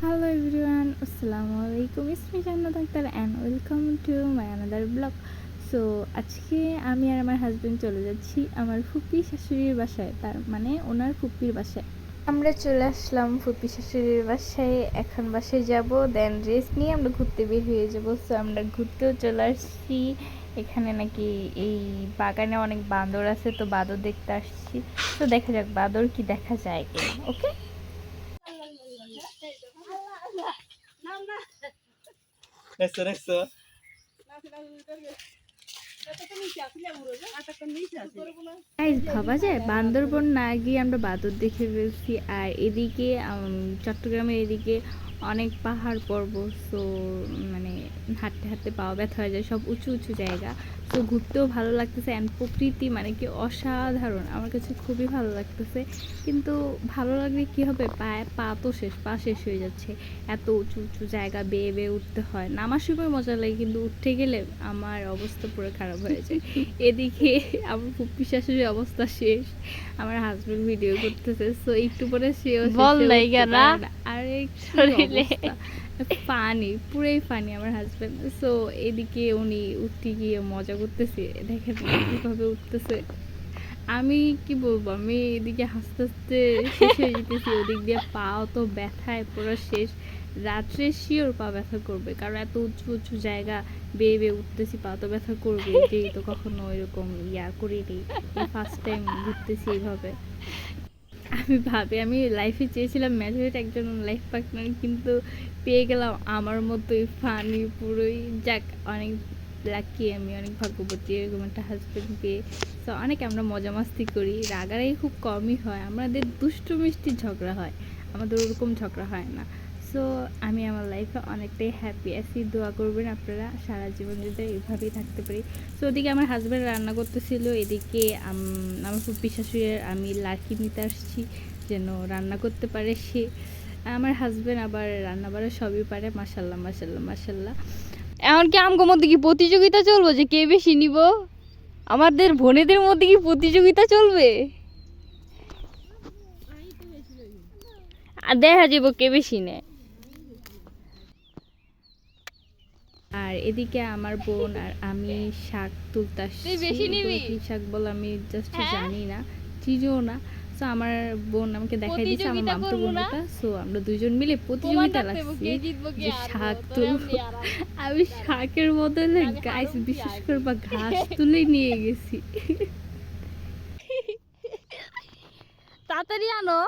Hello everyone, Assalamualaikum. It's me Jannat Akhtar and welcome to my another vlog. So আজকে আমি আর আমার husband চলে যাচ্ছি আমার ফুপি শাশুড়ির বাসায়, তার মানে ওনার ফুপির বাসায়। আমরা চলে আসলাম ফুপি শাশুড়ির বাসায়। এখন বাসায় যাব, দেন রেস্ট নিয়ে আমরা ঘুরতে বের হয়ে যাব। সো আমরা ঘুরতেও চলে আসছি। এখানে নাকি এই বাগানে অনেক বাঁদর আছে, তো বাঁদর দেখতে আসছি। তো দেখা যাক বাঁদর কি দেখা যায় কিনা। ওকে, ভাবা যায় বান্দরবন না গিয়ে আমরা বাদর দেখে ফেলছি। আর এদিকে চট্টগ্রামের এদিকে অনেক পাহাড় পর্বত, সো মানে হাঁটতে হাঁটতে পাওয়া ব্যথা হয়ে যায়, সব উঁচু উঁচু জায়গা। তো ঘুরতেও ভালো লাগতেছে অ্যান্ড প্রকৃতি মানে কি অসাধারণ, আমার কাছে খুবই ভালো লাগতেছে। কিন্তু ভালো লাগলে কী হবে, পা শেষ হয়ে যাচ্ছে। এত উঁচু উঁচু জায়গা বেয়ে বেয়ে উঠতে হয়, নামার সময় মজা লাগে কিন্তু উঠতে গেলে আমার অবস্থা পুরো খারাপ হয়ে যায়। এদিকে আমার ফুপি শাশুড়ির অবস্থা শেষ, আমার হাজবেন্ড ভিডিও করতেছে, সো একটু পরে সেও বল নাই কেন আরে ফানি, পুরাই ফানি আমার হাজবেন্ড। সো এদিকে উনি উঠতে গিয়ে মজা করতেছে, দেখেন কিভাবে উঠতেছে। আমি কি বলবো, আমি এদিকে হাসতে হাসতে শেষ হয়ে যেতেছি, ওদিক দিয়ে পাও তো ব্যথায় পুরো শেষ। রাত্রে শিওর পা ব্যথা করবে, কারণ এত উঁচু উঁচু জায়গা বেয়ে বেয়ে উঠতেছি, পা তো ব্যথা করবে। যেই তো কখনো এরকম করিনি, এই ফার্স্ট টাইম ঘুরতেছি এইভাবে। আমি ভাবি আমি লাইফে চেয়েছিলাম ম্যাচুরেট একজন লাইফ পার্টনার, কিন্তু পেয়ে গেলাম আমার মতোই ফানি পুরোই। যাক, অনেক লাকি, আমি অনেক ভাগ্যবতী এরকম একটা হাজব্যান্ড পেয়ে। তো অনেক আমরা মজা মাস্তি করি, রাগারাগি খুব কমই হয়, আমাদের দুষ্টু মিষ্টি ঝগড়া হয়, আমাদের ওরকম ঝগড়া হয় না। সো আমি আমার লাইফে অনেকটাই হ্যাপি আছি, দোয়া করবেন আপনারা সারা জীবন যদি এইভাবেই থাকতে পারি। সো ওদিকে আমার হাজব্যান্ড রান্না করতেছিল, এদিকে আমার ফুপি শাশুড়ির আমি লাকি নিতে আসছি যেন রান্না করতে পারে সে। আমার হাজব্যান্ড আবার রান্না বাড়া সবই পারে, মাশাল্লাহ মাশাল্লাহ মাশাল্লাহ। এমনকি আমগো মধ্যে কি প্রতিযোগিতা চলবে যে কে বেশি নিব? আমাদের বোনেদের মধ্যে কি প্রতিযোগিতা চলবে? আর দেখা যাবো কে বেশি নেয়। আর এদিকে আমার বোন আর আমি শাক তুলতে আসছি। কি শাক বল আমি জাস্ট জানি না, চিনিও না। সো আমার বোন আমাকে দেখাই দিয়েছে, আমার মামতো বোনটা। সো আমরা দুজন মিলে প্রতিযোগিতা লাগছি যে শাক তুলবো। আমি শাকের বদলে গাইস বিশেষ করে বা ঘাস তুলে নিয়ে গেছি। তাড়াতাড়ি আনো,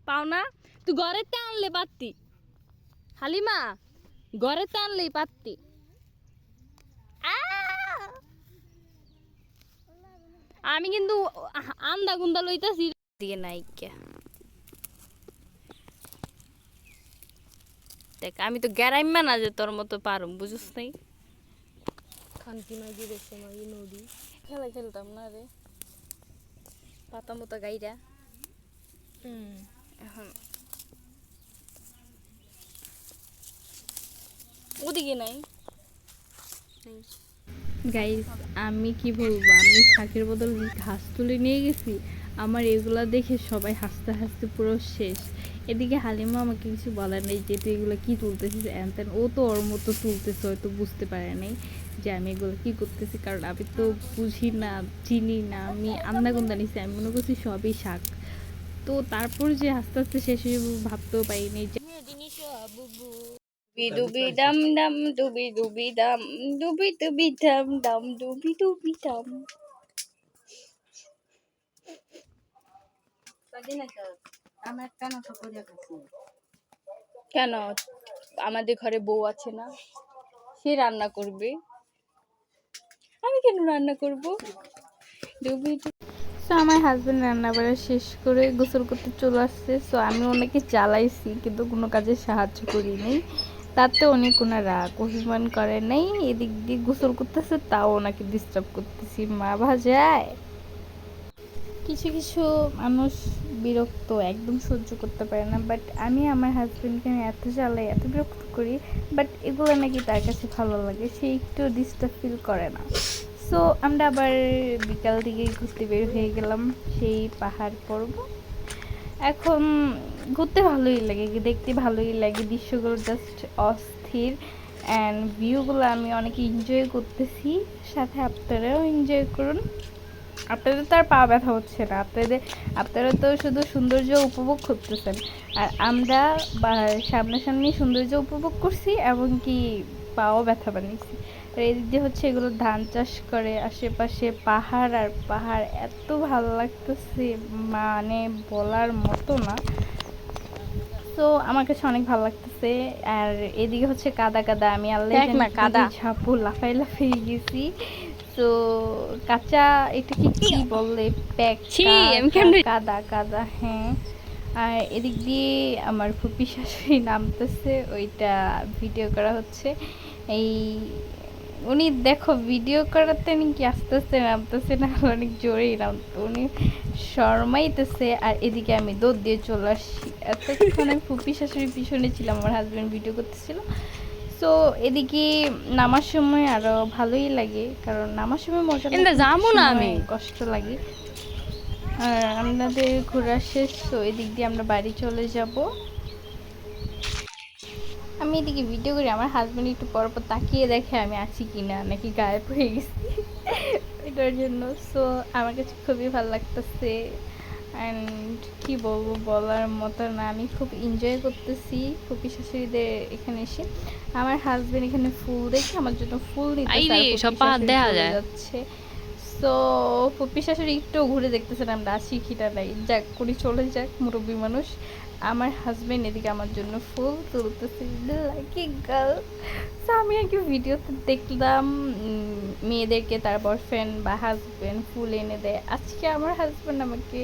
পাও না? তুই ঘরেতে আনলে পারতি হালিমা, ঘরেতে আনলেই পারতি। আমি কিন্তু আন্দা গুন্দা লইতাছি দিয়ে নাই কে। দেখ আমি তো গ্যারাইম্মা না যে তোর মতো পারুম, বুঝছ নাই? খানকি মাগি দেখছে মাগি নদী খেলা খেলতাম না রে, পাতা মতো গাইরা। এখন ওদিকে নাই গাইস, আমি কি বলবো, আমি শাকের বদল ঘাস তুলে নিয়ে গেছি। আমার এগুলা দেখে সবাই হাসতে হাসতে পুরো শেষ। এদিকে হালিমা আমাকে কিছু বলার নেই যে তুই এগুলো কী তুলতেছিস এন তেন, ও তো ওর মতো তুলতেছে, হয়তো বুঝতে পারে নাই যে আমি এগুলো কী করতেছি, কারণ আমি তো বুঝি না, চিনি না, আমি আন্দাগুন্দা নিছি, আমি মনে করছি সবই শাক। তো তারপর যে আস্তে আস্তে শেষ হয়ে ভাবতেও পারিনি যে ডুবি ডাম ডাম ডুবি ডুবি ডাম ডুবি ডুবি ডাম ডাম ডুবি ডুবি ডাম। কেন আমাদের ঘরে বউ আছে না, সে রান্না করবে, আমি কেন রান্না করবো? সো আমার হাজব্যান্ড রান্না বাড়া শেষ করে গোসল করতে চলে আসছে। সো আমি ওনাকে জ্বালাইছি কিন্তু কোনো কাজে সাহায্য করিনি, তাতে উনি কোনো রাগ অভিমান করে নাই। এদিক দিয়ে গোসল করতেছে, তাও ওনাকে ডিস্টার্ব করতেছি, মা ভাজায়। কিছু কিছু মানুষ বিরক্ত, একদম সহ্য করতে পারে না, বাট আমি আমার হাজব্যান্ডকে আমি এত জ্বালাই, এত বিরক্ত করি, বাট এগুলো নাকি তার কাছে ভালো লাগে, সে একটু ডিস্টার্ব ফিল করে না। সো আমরা আবার বিকাল দিকে ঘুরতে বের হয়ে গেলাম সেই পাহাড় পর্ব। এখন ঘুরতে ভালোই লাগে, দেখতে ভালোই লাগে, দৃশ্যগুলো জাস্ট অস্থির। অ্যান্ড ভিউগুলো আমি অনেক এনজয় করতেছি, সাথে আপনারাও এনজয় করুন। আপনাদের তো আর পা ব্যথা হচ্ছে না, আপনারা তো শুধু সৌন্দর্য উপভোগ করতেছেন, আর আমরা সামনাসামনি সৌন্দর্য উপভোগ করছি, এমনকি পাও ব্যথা বানিয়েছি। আর এদিক দিয়ে হচ্ছে এগুলো ধান চাষ করে, আশেপাশে পাহাড় আর পাহাড়, এত ভালো লাগতেছে মানে বলার মতো না। তো আমার কাছে অনেক ভালো লাগতেছে। আর এদিকে হচ্ছে কাদা কাদা, আমি আল্লাহ দেখ না কাদা। ঝাপু লাফাই লাফাই গেছি। তো কাঁচা এটাকে কি বলে, ছি, আমি কেমনে কাদা কাদা, হ্যাঁ। আর এদিক দিয়ে আমার ফুপি শাশুড়ি নামতেছে, ওইটা ভিডিও করা হচ্ছে। এই উনি দেখো ভিডিও করাতে নাকি আস্তে আস্তে নামতেছে না, অনেক জোরেই নামতো, উনি শর্মাইতেছে। আর এদিকে আমি দৌড় দিয়ে চলে আসছি, এতক্ষণ আমি ফুপি শাশুড়ির পিছনে ছিলাম, আমার হাজব্যান্ড ভিডিও করতেছিল। তো এদিকে নামার সময় আরো ভালোই লাগে, কারণ নামার সময় মজা লাগে, যাবো না আমি, কষ্ট লাগে। আর আমাদের ঘোরা শেষ, তো এদিক দিয়ে আমরা বাড়ি চলে যাব। আমি এদিকে ভিডিও করি, আমার হাজব্যান্ড একটু পর পর তাকিয়ে দেখে আমি আছি কিনা নাকি গায়েব হয়ে গেছি এটার জন্য। সো আমার কাছে খুবই ভালো লাগতেছে, অ্যান্ড কী বলবো বলার মতো না, আমি খুব এনজয় করতেছি ফুপি শাশুড়িদের এখানে এসে। আমার হাজব্যান্ড এখানে ফুল দেখে আমার জন্য ফুল নিতে যাচ্ছে। তো ফুপি শাশুড়ি একটু ঘুরে দেখতেছেন আমরা আছি কিনা নাই, যাক করি চলে যাক, মুরব্বী মানুষ। আমার হাজব্যান্ড এদিকে আমার জন্য ফুল তুলতেছে, লাকি গার্ল। তো আমি আর কি ভিডিওতে দেখলাম মেয়েদেরকে তার বয়ফ্রেন্ড বা হাজব্যান্ড ফুল এনে দেয়, আজকে আমার হাজব্যান্ড আমাকে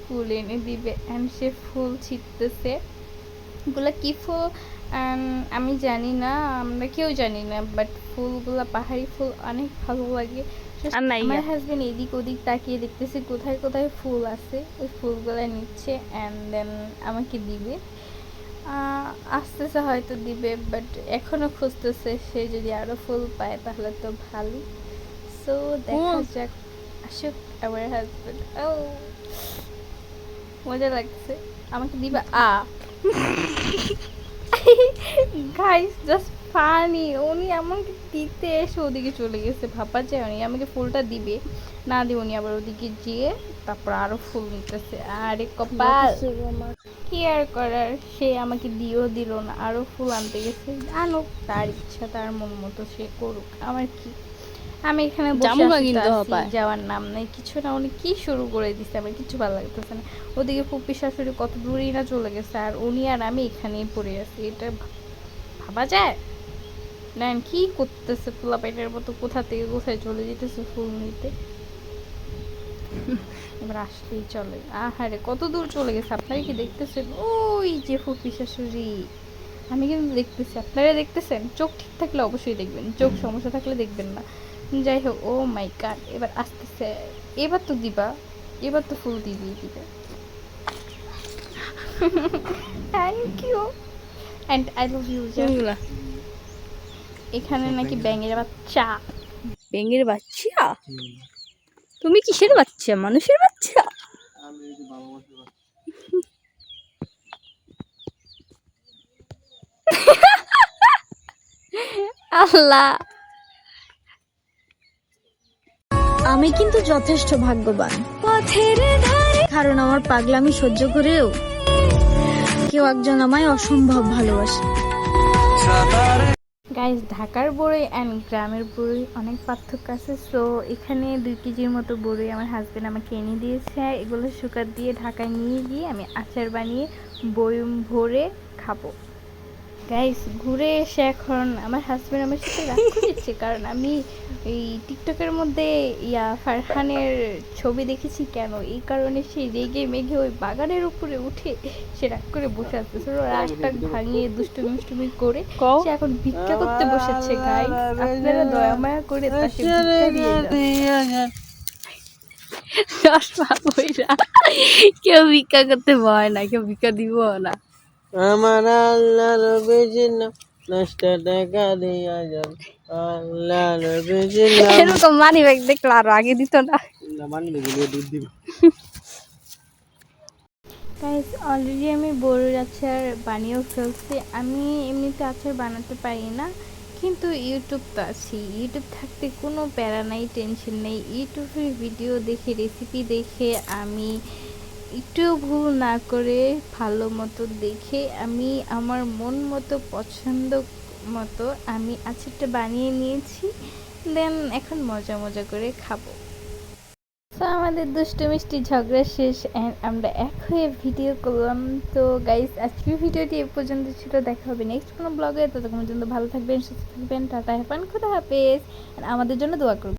ফুল এনে দিবে, অ্যান্ড সে ফুল ছিটতেছে। এগুলো কী ফুল আমি জানি না, আমরা কেউ জানি না, বাট ফুলগুলো পাহাড়ি ফুল, অনেক ভালো লাগে। আমার হাজবেন্ড এদিক ওদিক তাকিয়ে দেখতেছে কোথায় কোথায় ফুল আছে, ওই ফুলগুলো নিচ্ছে অ্যান্ড দেন আমাকে দিবে। আসতেছে হয়তো দিবে, বাট এখনো খুঁজতেছে, সে যদি আরো ফুল পায় তাহলে তো ভালো। সো দেখা যাক, আসুক আমার হাজবেন্ড। ও মজা লাগছে, আমাকে দিবা গাইস জাস্ট ফানি, উনি আমাকে দিতে এসে ওদিকে চলে গেছে, ভাবা যায় উনি আমাকে ফুলটা দিবে, না দিয়ে উনি আবার ওদিকে যেয়ে তারপর আরো ফুল নিতেছে। আরে কপাল, কি আর করার, সে আমাকে দিয়েও দিল না, আরো ফুল আনতে গেছে, আনুক, তার ইচ্ছা, তার মন মতো সে করুক, আমার কি। আমি এখানে যাওয়ার নাম নাই কিছু না, উনি কি শুরু করে দিচ্ছে, আমার কিছু ভালো লাগতেছে না। ওদিকে ফুপি শাশুড়ি কত দূরেই না চলে গেছে, আর উনি আর আমি এখানেই পড়ে আছি, এটা ভাবা যায়? নেন কি করতেছে পোলাপাইনের মতো, কোথা থেকে কোথায় চলে যেতেছে ফুল নিতে। এবার আসলেই চলে, আহারে কত দূর চলে গেছে, আপনারা কি দেখতেছেন? ওই যে ফুপি শাশুড়ি, আমি কিন্তু দেখতেছি, আপনারা দেখতেছেন? চোখ ঠিক থাকলে অবশ্যই দেখবেন, চোখ সমস্যা থাকলে দেখবেন না। যাই হোক, ও মাই গড, এবার আসতেছে, এবার তো দিবা, এবার তো ফুল দিবি দিবে। Thank you and I love you. এখানে নাকি ব্যাঙের বাচ্চা। ব্যাঙের বাচ্চা? তুমি কিসের বাচ্চা? মানুষের বাচ্চা? আল্লাহ, আমি কিন্তু যথেষ্ট ভাগ্যবান, কারণ আমার পাগলামি সহ্য করেও কেউ একজন আমায় অসম্ভব ভালোবাসে। গাইস, ঢাকার বড়ই অ্যান্ড গ্রামের বড়ই অনেক পার্থক্য আছে। সো এখানে 2 কেজির মতো বড়ই আমার হাজব্যান্ড আমাকে এনে দিয়েছে, এগুলো শুকাত দিয়ে ঢাকায় নিয়ে গিয়ে আমি আচার বানিয়ে বয়ম ভরে খাবো। গাইস, ঘুরে এসে এখন আমার হাজব্যান্ড আমার সাথে রাগ করেছে, কারণ আমি এই টিকটকের মধ্যে ফারহানের ছবি দেখেছি, কেন এই কারণে সে রেগে মেঘে ওই বাগানের উপরে উঠে সে রাগ করে বসে আছে, রাগটাগ ভাঙিয়ে দুষ্টুমি মুষ্টুমি করে সে এখন ভিক্ষা করতে বসেছে। গাইস, আপনারা দয়া মায়া করে তাকে ভিক্ষা দিয়ে যান। কেউ ভিক্ষা করতে ভয় না, কেউ ভিক্ষা দিব না। আমার আল্লাহর বেজন্য নষ্ট টাকা দিয়া যান, আল্লাহর বেজন্য। এরকম মানি ব্যাগ দেখলে আরো আগে দিত না। মানি ব্যাগে দুধ দিব। গাইস অলরেডি আমি বড়ির আচার বানিয়েও ফেলছি। আমি এমনিতে আচার বানাতে পারি না, কিন্তু ইউটিউব তো আছে, ইউটিউব থাকতে কোনো প্যারা নাই, টেনশন নেই। ইউটিউবের ভিডিও দেখে, রেসিপি দেখে আমি একটুও ভুল না করে ভালো মতো দেখে আমি আমার মন মতো পছন্দ মতো আমি আচারটা বানিয়ে নিয়েছি। দেন এখন মজা মজা করে খাবো। তো আমাদের দুষ্টু মিষ্টি ঝগড়া শেষ অ্যান্ড আমরা এক হয়ে ভিডিও করলাম। তো গাইস আজকের ভিডিওটি এ পর্যন্ত ছিল, দেখা হবে নেক্সট কোনো ব্লগে। ততক্ষণ পর্যন্ত ভালো থাকবেন, সুস্থ থাকবেন, টাটা, হ্যাপান, খুদা হাফেজ। আমাদের জন্য দোয়া করবেন।